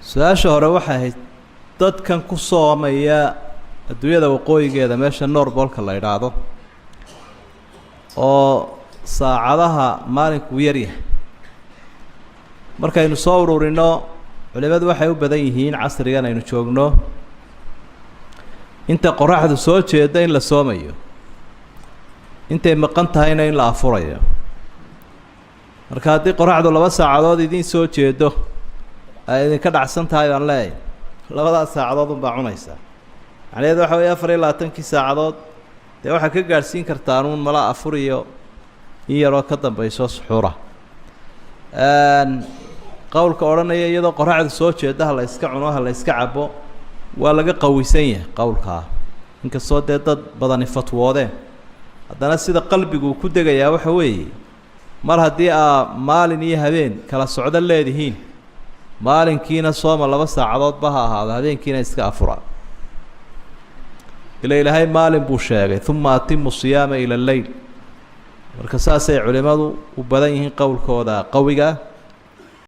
su-aasha hore waxay ahayd dadkan ku soomaya adduunyada waqooyigeeda meesha noorboolka la idhaahdo oo saacadaha maalinku yaryahay markaynu soo ururino culimadu waxay u badan yihiin casrigan aynu joogno inta qoraxdu soo jeeda in la soomayo intay maqan tahayna in la afurayo marka haddii qoraxdu 2 saacadood idiin soo jeedo ay idinka dhacsan tahay baan leeyahay 2 saacadood unbaa cunaysaa macnaheedu waxa weeye 24 saacadood dee waxaa ka gaadhsiin kartaan uun mala afuriyo in yaroo ka dambayso suxuura qowlka odhanaya iyadoo qoraxdu soo jeeda ha la iska cuno ha la iska cabo waa laga qawisan yahay qowlkaa inkastoo dee dad badani fatwoodeen haddana sida qalbigu ku degayaa waxa weeye mar haddii aa maalin iyo habeen kala socdo leedihiin maalinkiina sooma 2 saacadoodba ha ahaado habeenkiina iska afura ilaahay maalin buu sheegay uma atimu siyaama ila al-layl marka saasay culimadu u badan yihiin qowlkooda qawiga